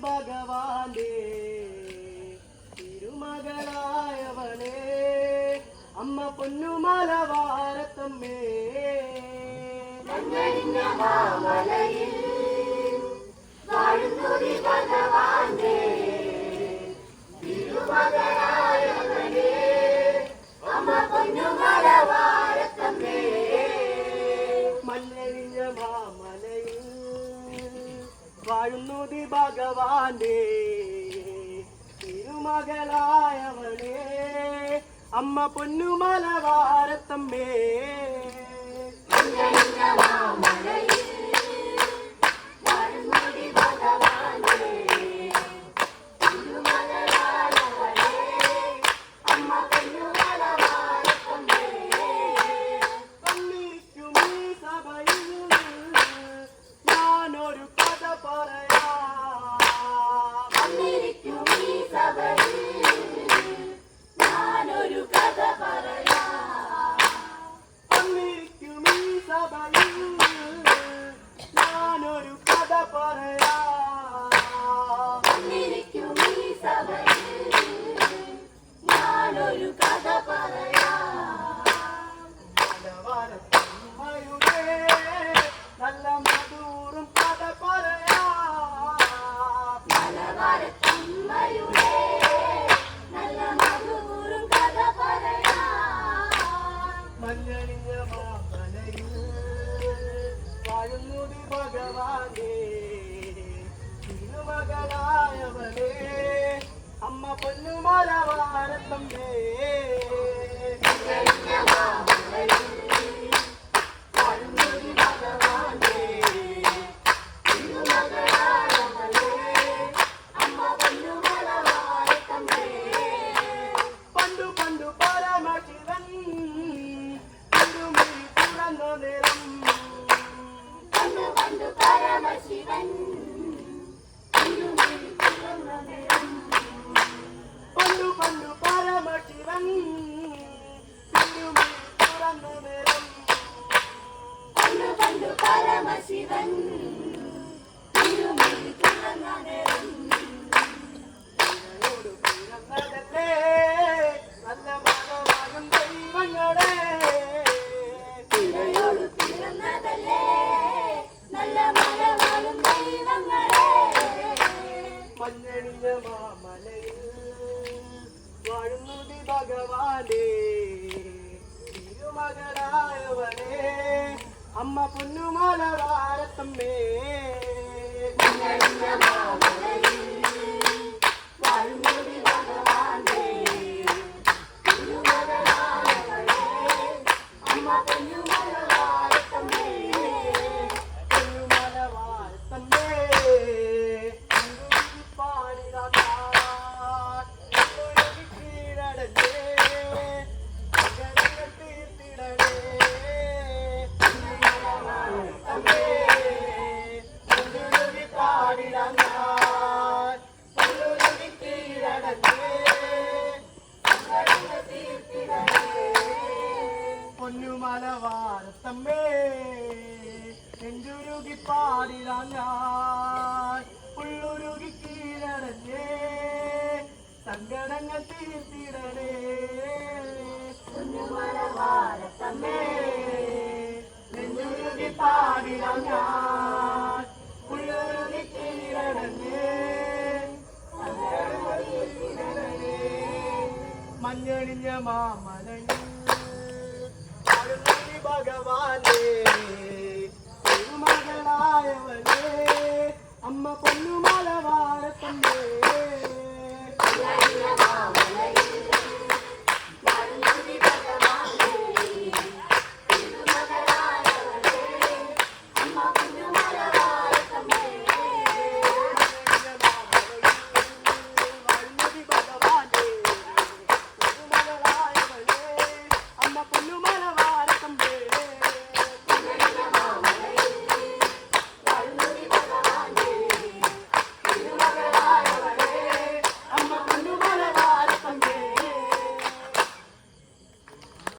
ഭഗവാന്റെ തിരുമകളായവളെ അമ്മ പൊന്നുമലവാരത്തമ്മേ ഭഗവാന്റെ തിരുമകളായവളെ അമ്മ പൊന്നുമലവാരത്തമ്മേ മഞ്ഞണിഞ്ഞ മാമലയിൽ വാഴുന്നതി ഭഗവാന്റെ തിരുമകളായവളെ അമ്മ പൊന്നുമലവാരത്തമ്മേ മഞ്ഞണിഞ്ഞ മാമലയിൽ വാഴുന്നതി ഭഗവാന്റെ തിരുമകളായവളെ അമ്മ പൊന്നുമലവാരത്തമ്മേ വന്നിരിക്കും ഈ സഭയിൽ ഞാനൊരു കഥ പറയാം വന്നിരിക്കും ഈ സഭയിൽ ഞാനൊരു കഥ പറയാം വന്നിരിക്കും ഈ സഭയിൽ ഞാനൊരു കഥ പറയാം വന്നിരിക്കും ഈ സഭയിൽ ഞാനൊരു കഥ പറയാം മലവാരത്തമ്മയുടെ നല്ല മധുരം കഥ പറയാം മലവാരത്തമ്മയുടെ നല്ല മധുരം കഥ പറയാം മഞ്ഞണിഞ്ഞ മാമലയിൽ വാഴുന്നതി ഭഗവാന്റെ തിരുമകളായവളെ അമ്മ പൊന്നുമലവാരത്തമ്മേ മഞ്ഞണിഞ്ഞ മാമലയിൽ വാഴുന്നതി ഭഗവാന്റെ തിരുമകളായവളെ അമ്മ പൊന്നുമലവാരത്തമ്മേ പണ്ടു പണ്ടു പരമശിവൻ തിരുമിഴി തുറന്ന നേരം പണ്ടു പണ്ടു പരമശിവൻ തിരുമിഴി തുറന്ന നേരം പണ്ടു പണ്ടു പരമശിവൻ തിരുമിഴി തുറന്ന നേരം പണ്ടു പണ്ടു പരമശിവൻ തിരുമിഴി തുറന്ന നേരം ഇവരോട് പിറന്നതല്ലേ നല്ല മകവാകും ദൈവങ്ങളെ തിരയോട് പിറന്നതല്ലേ നല്ല മലവാഴും ദൈവങ്ങളെ മഞ്ഞണിഞ്ഞ മാമലയിൽ വാഴുന്നതി ഭഗവാന്റെ തിരുമകളായവളെ അമ്മ പൊന്നുമലവാരത്തമ്മേ മഞ്ഞണിഞ്ഞ മാമലയിൽ വാഴുന്നതി ഭഗവാന്റെ തിരുമകളായവളെ അമ്മ പൊന്നുമലവാരത്തമ്മേ പൊന്നുമലവാരത്തമ്മേ പാടിടാ കീഴടഞ്ഞേ തീർത്തിടണേ പൊന്നുമലവാരത്തമ്മേ പാടിടാൻ കീഴടഞ്ഞേ പൊന്നുമലവാരത്തമ്മേ നെഞ്ചുരുകി പാടിടാൻ ഞാൻ ഉള്ളുരുകി കീഴടഞ്ഞേ സങ്കടങ്ങൾ തീർത്തിടണേ പൊന്നുമലവാരത്തമ്മേ നെഞ്ചുരുകി പാടിടാൻ ഞാൻ ഉള്ളുരുകി കീഴടഞ്ഞേ സങ്കടങ്ങൾ തീർത്തിടണേ മഞ്ഞണിഞ്ഞ മാമലയിൽ വാഴുന്നതി ഭഗവാന്റെ